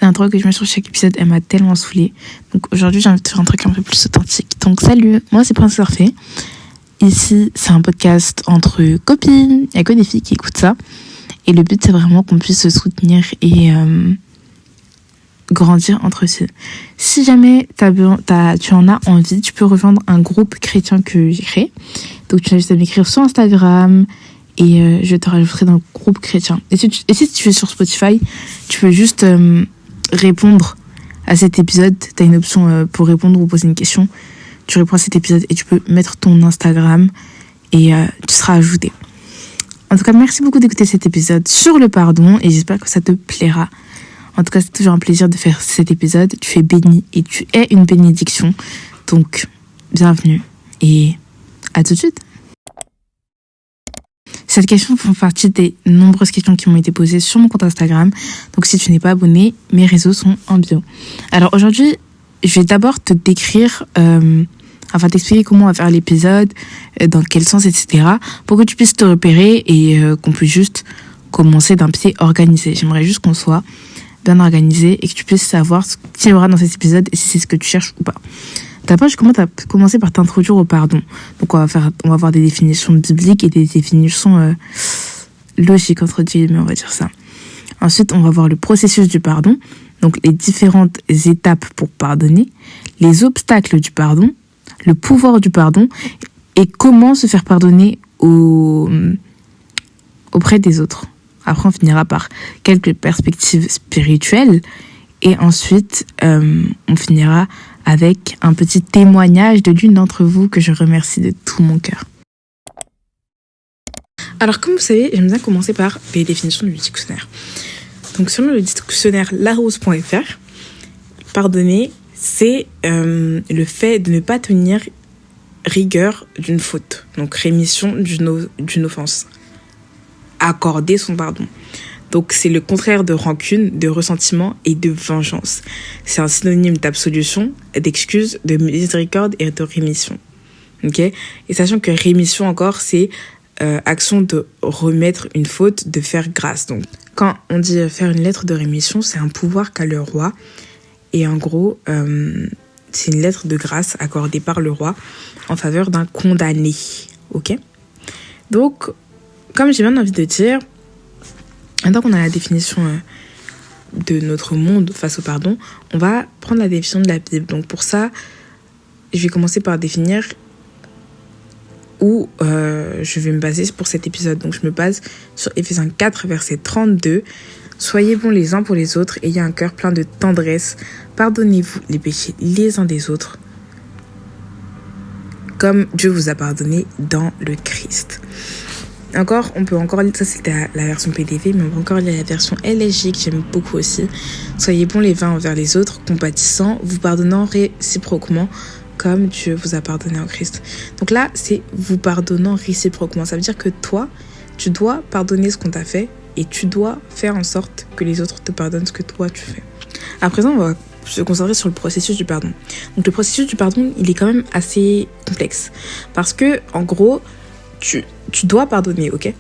L'intro que je mets sur chaque épisode, elle m'a tellement saoulée. Donc aujourd'hui, j'ai envie de faire un truc un peu plus authentique. Donc salut, moi c'est Princesse Orphée. Ici, c'est un podcast entre copines. Il n'y a que des filles qui écoutent ça. Et le but, c'est vraiment qu'on puisse se soutenir et grandir entre filles. Si jamais tu en as envie, tu peux rejoindre un groupe chrétien que j'ai créé. Donc tu as juste à m'écrire sur Instagram et je te rajouterai dans le groupe chrétien. Et si tu es sur Spotify, tu peux juste répondre à cet épisode. Tu as une option pour répondre ou poser une question. Tu réponds à cet épisode et tu peux mettre ton Instagram et tu seras ajouté. En tout cas, merci beaucoup d'écouter cet épisode sur le pardon et j'espère que ça te plaira. En tout cas, c'est toujours un plaisir de faire cet épisode. Tu es béni et tu es une bénédiction. Donc, bienvenue et à tout de suite. Cette question fait partie des nombreuses questions qui m'ont été posées sur mon compte Instagram. Donc, si tu n'es pas abonné, mes réseaux sont en bio. Alors, aujourd'hui, je vais d'abord te décrire, t'expliquer comment on va faire l'épisode, dans quel sens, etc. pour que tu puisses te repérer et qu'on puisse juste commencer d'un pied organisé. J'aimerais juste qu'on soit bien organisé et que tu puisses savoir ce qu'il y aura dans cet épisode et si c'est ce que tu cherches ou pas. D'abord, je commencer par t'introduire au pardon. Donc, on va voir des définitions bibliques et des définitions logiques, entre guillemets, on va dire ça. Ensuite, on va voir le processus du pardon, donc les différentes étapes pour pardonner, les obstacles du pardon, le pouvoir du pardon et comment se faire pardonner auprès des autres. Après, on finira par quelques perspectives spirituelles et ensuite, on finira avec un petit témoignage de l'une d'entre vous que je remercie de tout mon cœur. Alors, comme vous savez, j'aime bien commencer par les définitions du dictionnaire. Donc, selon le dictionnaire larousse.fr, pardonner, c'est le fait de ne pas tenir rigueur d'une faute. Donc, rémission d'une offense. Accorder son pardon. Donc, c'est le contraire de rancune, de ressentiment et de vengeance. C'est un synonyme d'absolution, d'excuse, de miséricorde et de rémission. Ok ? Et sachant que rémission encore, c'est action de remettre une faute, de faire grâce. Donc, quand on dit faire une lettre de rémission, c'est un pouvoir qu'a le roi. Et en gros, c'est une lettre de grâce accordée par le roi en faveur d'un condamné. Ok ? Donc, comme j'ai bien envie de dire, maintenant qu'on a la définition de notre monde face au pardon, on va prendre la définition de la Bible. Donc pour ça, je vais commencer par définir où je vais me baser pour cet épisode. Donc je me base sur Éphésiens 4, verset 32. « Soyez bons les uns pour les autres, ayez un cœur plein de tendresse, pardonnez-vous les péchés les uns des autres, comme Dieu vous a pardonné dans le Christ. » Encore, on peut encore lire, ça c'était la version PDF, mais on peut encore lire la version LSJ que j'aime beaucoup aussi. Soyez bons les uns envers les autres, compatissants, vous pardonnant réciproquement comme Dieu vous a pardonné en Christ. Donc là, c'est vous pardonnant réciproquement. Ça veut dire que toi, tu dois pardonner ce qu'on t'a fait et tu dois faire en sorte que les autres te pardonnent ce que toi tu fais. À présent, on va se concentrer sur le processus du pardon. Donc le processus du pardon, il est quand même assez complexe parce que en gros, tu dois pardonner, ok ?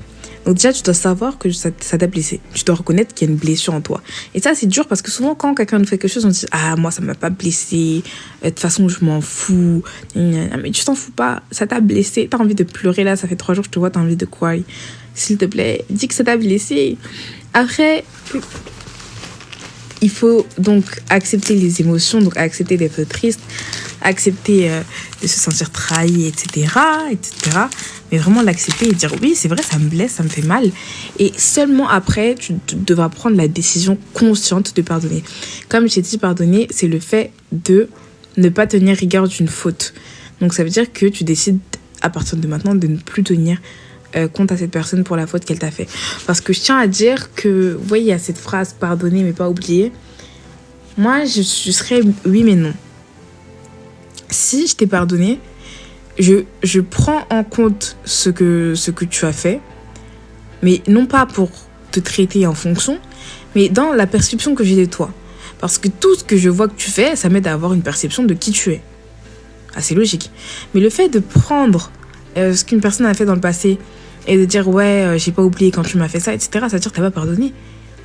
Donc déjà, tu dois savoir que ça t'a blessé. Tu dois reconnaître qu'il y a une blessure en toi. Et ça, c'est dur parce que souvent, quand quelqu'un nous fait quelque chose, on dit « Ah, moi, ça m'a pas blessé. De toute façon, je m'en fous. » Mais tu t'en fous pas. Ça t'a blessé. T'as envie de pleurer là. Ça fait 3 jours que je te vois. T'as envie de quoi ? S'il te plaît, dis que ça t'a blessé. Après, il faut donc accepter les émotions. Donc accepter d'être triste. Accepter de se sentir trahi, etc. Mais vraiment l'accepter et dire oui, c'est vrai, ça me blesse, ça me fait mal. Et seulement après, tu devras prendre la décision consciente de pardonner. Comme j'ai dit, pardonner, c'est le fait de ne pas tenir rigueur d'une faute. Donc ça veut dire que tu décides à partir de maintenant de ne plus tenir compte à cette personne pour la faute qu'elle t'a fait. Parce que je tiens à dire que, vous voyez, il y a cette phrase pardonner mais pas oublier. Moi, je serais oui mais non. Si je t'ai pardonné, je prends en compte ce que tu as fait, mais non pas pour te traiter en fonction, mais dans la perception que j'ai de toi. Parce que tout ce que je vois que tu fais, ça m'aide à avoir une perception de qui tu es. Assez logique. Mais le fait de prendre ce qu'une personne a fait dans le passé et de dire « Ouais, j'ai pas oublié quand tu m'as fait ça, etc. » Ça veut dire que t'as pas pardonné.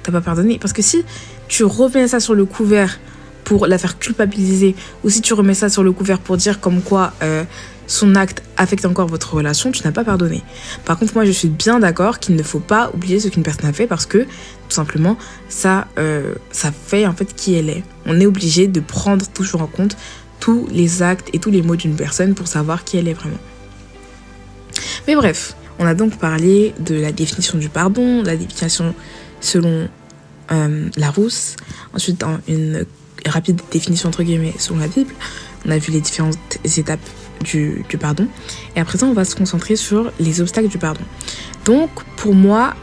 t'as pas pardonné. Parce que si tu remets ça sur le couvert pour la faire culpabiliser, ou si tu remets ça sur le couvert pour dire comme quoi son acte affecte encore votre relation, tu n'as pas pardonné. Par contre, moi, je suis bien d'accord qu'il ne faut pas oublier ce qu'une personne a fait parce que, tout simplement, ça fait en fait qui elle est. On est obligé de prendre toujours en compte tous les actes et tous les mots d'une personne pour savoir qui elle est vraiment. Mais bref, on a donc parlé de la définition du pardon, la définition selon Larousse, ensuite une rapide définition entre guillemets selon la Bible. On a vu les différentes étapes du pardon. Et à présent, on va se concentrer sur les obstacles du pardon. Donc, pour moi,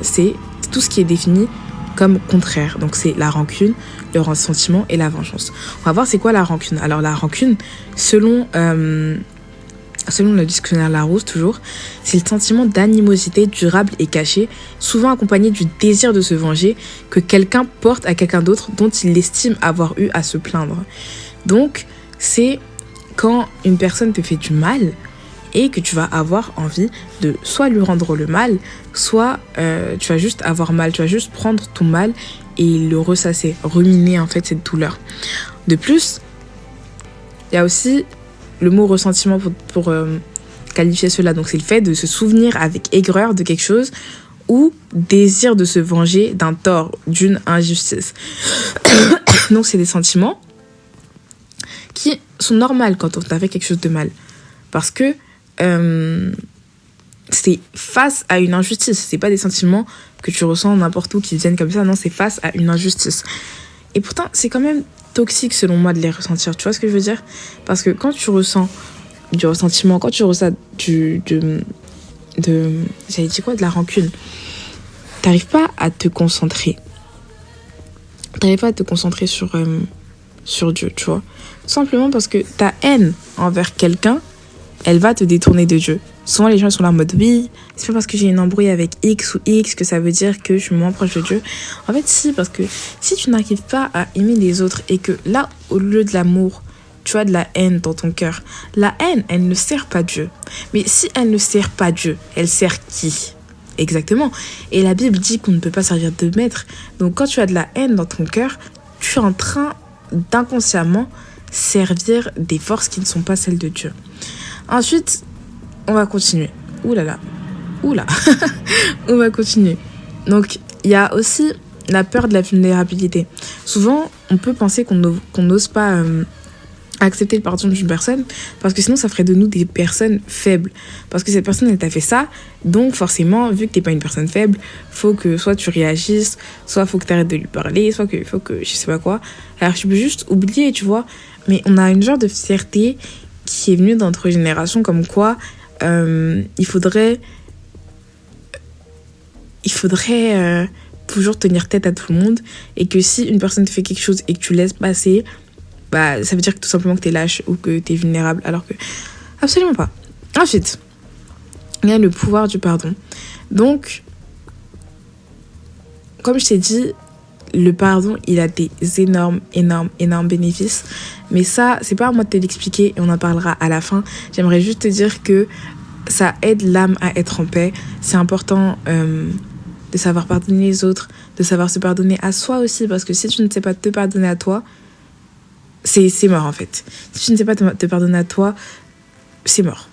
c'est tout ce qui est défini comme contraire. Donc, c'est la rancune, le ressentiment et la vengeance. On va voir c'est quoi la rancune. Alors, la rancune, selon le dictionnaire Larousse, toujours, c'est le sentiment d'animosité durable et caché, souvent accompagné du désir de se venger que quelqu'un porte à quelqu'un d'autre dont il estime avoir eu à se plaindre. Donc, c'est quand une personne te fait du mal et que tu vas avoir envie de soit lui rendre le mal, soit tu vas juste avoir mal, tu vas juste prendre ton mal et le ressasser, ruminer en fait cette douleur. De plus, il y a aussi le mot ressentiment pour qualifier cela. Donc c'est le fait de se souvenir avec aigreur de quelque chose ou désir de se venger d'un tort, d'une injustice. Donc c'est des sentiments qui sont normaux quand on t'a fait quelque chose de mal. Parce que c'est face à une injustice. C'est pas des sentiments que tu ressens n'importe où qui viennent comme ça. Non, c'est face à une injustice. Et pourtant, c'est quand même toxique selon moi de les ressentir. Tu vois ce que je veux dire? Parce que quand tu ressens du ressentiment, quand tu ressens de la rancune, t'arrives pas à te concentrer. T'arrives pas à te concentrer sur Dieu, tu vois. Tout simplement parce que ta haine envers quelqu'un, elle va te détourner de Dieu. Souvent, les gens sont là en mode, oui, c'est pas parce que j'ai une embrouille avec X ou X que ça veut dire que je suis moins proche de Dieu. En fait, si, parce que si tu n'arrives pas à aimer les autres et que là, au lieu de l'amour, tu as de la haine dans ton cœur, la haine, elle ne sert pas Dieu. Mais si elle ne sert pas Dieu, elle sert qui? Exactement. Et la Bible dit qu'on ne peut pas servir de maître. Donc, quand tu as de la haine dans ton cœur, tu es en train d'inconsciemment servir des forces qui ne sont pas celles de Dieu. Ensuite, on va continuer. Oula. On va continuer. Donc, il y a aussi la peur de la vulnérabilité. Souvent, on peut penser qu'on n'ose pas accepter le pardon d'une personne parce que sinon, ça ferait de nous des personnes faibles. Parce que cette personne, elle t'a fait ça. Donc, forcément, vu que t'es pas une personne faible, faut que soit tu réagisses, soit faut que t'arrêtes de lui parler, soit que faut que je sais pas quoi. Alors, tu peux juste oublier, tu vois. Mais on a une genre de fierté qui est venue dans notre génération comme quoi il faudrait toujours tenir tête à tout le monde et que si une personne te fait quelque chose et que tu laisses passer, bah ça veut dire que tout simplement que t'es lâche ou que t'es vulnérable, alors que absolument pas. Ensuite, il y a le pouvoir du pardon. Donc, comme je t'ai dit, le pardon, il a des énormes bénéfices. Mais ça, c'est pas à moi de te l'expliquer et on en parlera à la fin. J'aimerais juste te dire que ça aide l'âme à être en paix. C'est important de savoir pardonner les autres, de savoir se pardonner à soi aussi. Parce que si tu ne sais pas te pardonner à toi, c'est mort en fait. Si tu ne sais pas te pardonner à toi, c'est mort.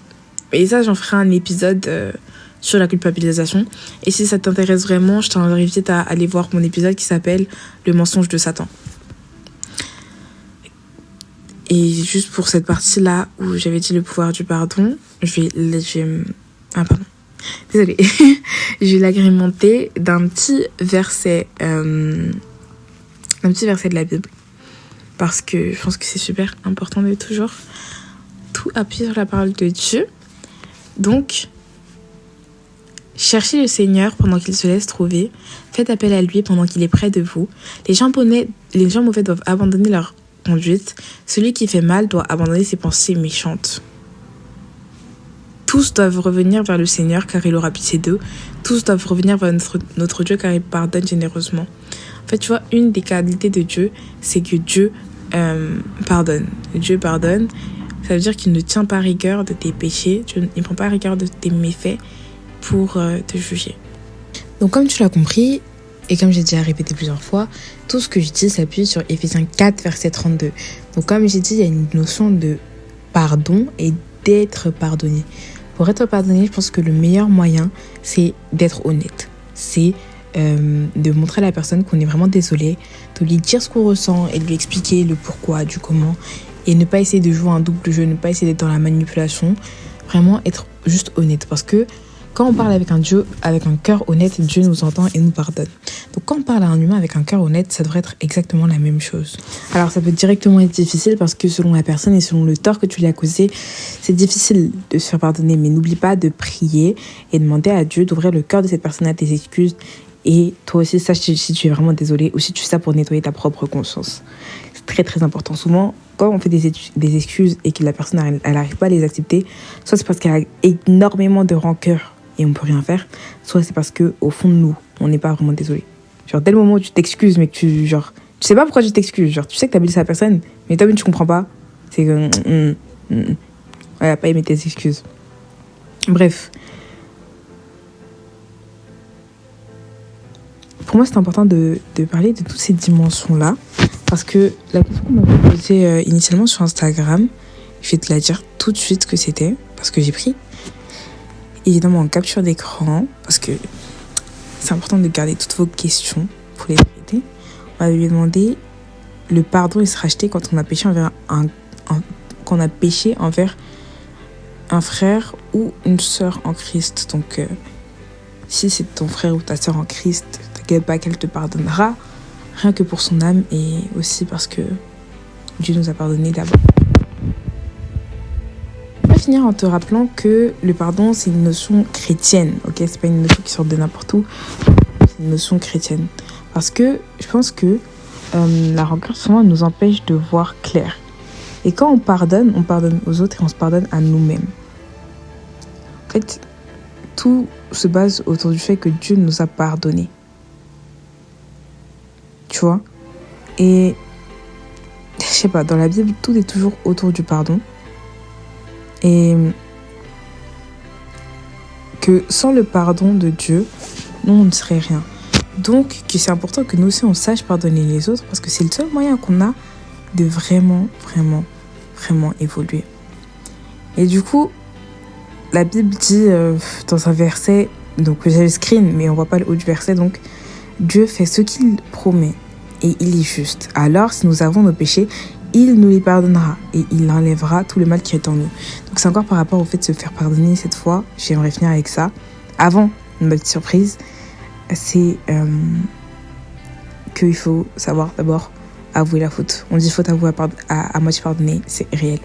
Et ça, j'en ferai un épisode sur la culpabilisation. Et si ça t'intéresse vraiment, je t'invite à aller voir mon épisode qui s'appelle « Le mensonge de Satan ». Et juste pour cette partie-là où j'avais dit le pouvoir du pardon, désolée. Je vais l'agrémenter d'un petit verset de la Bible. Parce que je pense que c'est super important de toujours tout appuyer sur la parole de Dieu. Donc, cherchez le Seigneur pendant qu'il se laisse trouver. Faites appel à lui pendant qu'il est près de vous. Les gens mauvais doivent abandonner leur conduite. Celui qui fait mal doit abandonner ses pensées méchantes. Tous doivent revenir vers le Seigneur car il aura pitié d'eux. Tous doivent revenir vers notre Dieu car il pardonne généreusement. En fait, tu vois, une des qualités de Dieu, c'est que Dieu pardonne. Dieu pardonne. Ça veut dire qu'il ne tient pas rigueur de tes péchés. Il ne prend pas rigueur de tes méfaits pour te juger. Donc, comme tu l'as compris, Et comme j'ai déjà répété plusieurs fois, tout ce que je dis s'appuie sur Éphésiens 4, verset 32. Donc comme j'ai dit, il y a une notion de pardon et d'être pardonné. Pour être pardonné, je pense que le meilleur moyen, c'est d'être honnête. C'est de montrer à la personne qu'on est vraiment désolé, de lui dire ce qu'on ressent et de lui expliquer le pourquoi, du comment. Et ne pas essayer de jouer un double jeu, ne pas essayer d'être dans la manipulation. Vraiment être juste honnête. Parce que quand on parle avec un Dieu, avec un cœur honnête, Dieu nous entend et nous pardonne. Donc quand on parle à un humain avec un cœur honnête, ça devrait être exactement la même chose. Alors ça peut directement être difficile parce que selon la personne et selon le tort que tu lui as causé, c'est difficile de se faire pardonner. Mais n'oublie pas de prier et demander à Dieu d'ouvrir le cœur de cette personne à tes excuses. Et toi aussi, sache si tu es vraiment désolé ou si tu fais ça pour nettoyer ta propre conscience. C'est très très important. Souvent, quand on fait des excuses et que la personne elle n'arrive pas à les accepter, soit c'est parce qu'elle a énormément de rancœur et on peut rien faire, soit c'est parce que au fond de nous, on n'est pas vraiment désolé. Genre dès le moment où tu t'excuses, mais que tu sais pas pourquoi tu t'excuses, genre tu sais que t'as blessé la personne, mais toi-même tu comprends pas, c'est que elle a pas aimé tes excuses. Bref. Pour moi, c'est important de parler de toutes ces dimensions-là, parce que la question qu'on m'a posée initialement sur Instagram, je vais te la dire tout de suite ce que c'était, parce que j'ai pris évidemment en capture d'écran, parce que c'est important de garder toutes vos questions pour les traiter. On va lui demander le pardon et se racheter quand on a péché envers quand on a péché envers un frère ou une sœur en Christ. Donc, si c'est ton frère ou ta sœur en Christ, t'inquiète pas qu'elle te pardonnera, rien que pour son âme et aussi parce que Dieu nous a pardonné d'abord. On va finir en te rappelant que le pardon, c'est une notion chrétienne, ok? C'est pas une notion qui sort de n'importe où, c'est une notion chrétienne. Parce que je pense que la rancœur, souvent, nous empêche de voir clair. Et quand on pardonne aux autres et on se pardonne à nous-mêmes. En fait, tout se base autour du fait que Dieu nous a pardonné. Tu vois? Et je sais pas, dans la Bible, tout est toujours autour du pardon. Et que sans le pardon de Dieu, nous, on ne serait rien. Donc, que c'est important que nous aussi, on sache pardonner les autres parce que c'est le seul moyen qu'on a de vraiment, vraiment, vraiment évoluer. Et du coup, la Bible dit dans un verset, donc j'ai le screen, mais on voit pas le haut du verset, donc Dieu fait ce qu'il promet et il est juste. Alors, si nous avons nos péchés, il nous les pardonnera et il enlèvera tout le mal qui est en nous. Donc, c'est encore par rapport au fait de se faire pardonner cette fois. J'aimerais finir avec ça. Avant, une petite surprise, c'est qu'il faut savoir d'abord avouer la faute. On dit faute avouée à moitié pardonnée, c'est réel.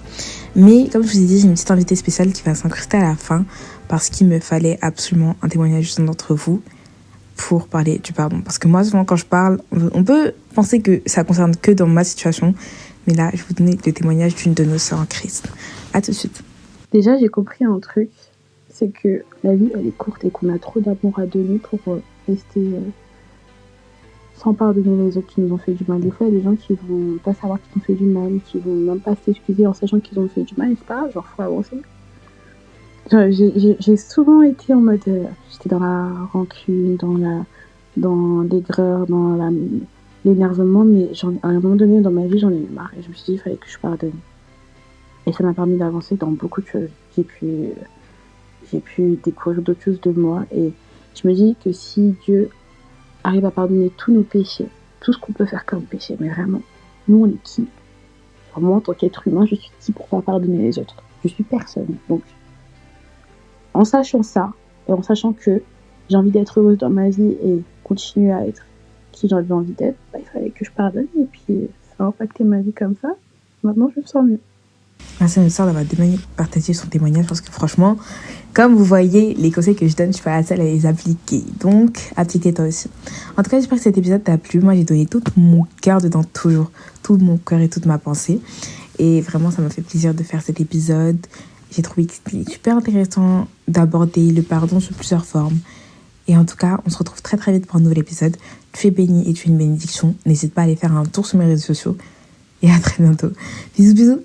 Mais comme je vous ai dit, j'ai une petite invitée spéciale qui va s'incruster à la fin parce qu'il me fallait absolument un témoignage d'un d'entre vous pour parler du pardon. Parce que moi, souvent, quand je parle, on peut penser que ça concerne que dans ma situation. Mais là, je vais vous donner le témoignage d'une de nos sœurs en Christ. À tout de suite. Déjà, j'ai compris un truc. C'est que la vie, elle est courte et qu'on a trop d'amour à donner pour rester sans pardonner les autres qui nous ont fait du mal. Des fois, il y a des gens qui vont pas savoir qu'ils ont fait du mal, qui vont même pas s'excuser en sachant qu'ils ont fait du mal. Et c'est pas grave, genre, faut avancer. J'ai souvent été en mode... j'étais dans la rancune, dans l'aigreur, dans l'énervement, mais à un moment donné dans ma vie, j'en ai eu marre. Et je me suis dit, il fallait que je pardonne. Et ça m'a permis d'avancer dans beaucoup de choses. J'ai pu découvrir d'autres choses de moi. Et je me dis que si Dieu arrive à pardonner tous nos péchés, tout ce qu'on peut faire comme péché, mais vraiment, nous, on est qui? Enfin, moi, en tant qu'être humain, je suis qui pour pas pardonner les autres? Je suis personne. Donc, en sachant ça, et en sachant que j'ai envie d'être heureuse dans ma vie et continuer à être qui j'ai envie d'être, il fallait que je pardonne. Et puis, ça a impacté ma vie comme ça. Maintenant, je me sens mieux. Merci à notre sœur d'avoir partagé son témoignage parce que franchement, comme vous voyez, les conseils que je donne, je suis pas la seule à les appliquer. Donc, appliquez toi aussi. En tout cas, j'espère que cet épisode t'a plu. Moi, j'ai donné tout mon cœur dedans, toujours. Tout mon cœur et toute ma pensée. Et vraiment, ça m'a fait plaisir de faire cet épisode. J'ai trouvé que c'était super intéressant d'aborder le pardon sous plusieurs formes. Et en tout cas, on se retrouve très très vite pour un nouvel épisode. Tu es béni et tu es une bénédiction. N'hésite pas à aller faire un tour sur mes réseaux sociaux. Et à très bientôt. Bisous, bisous.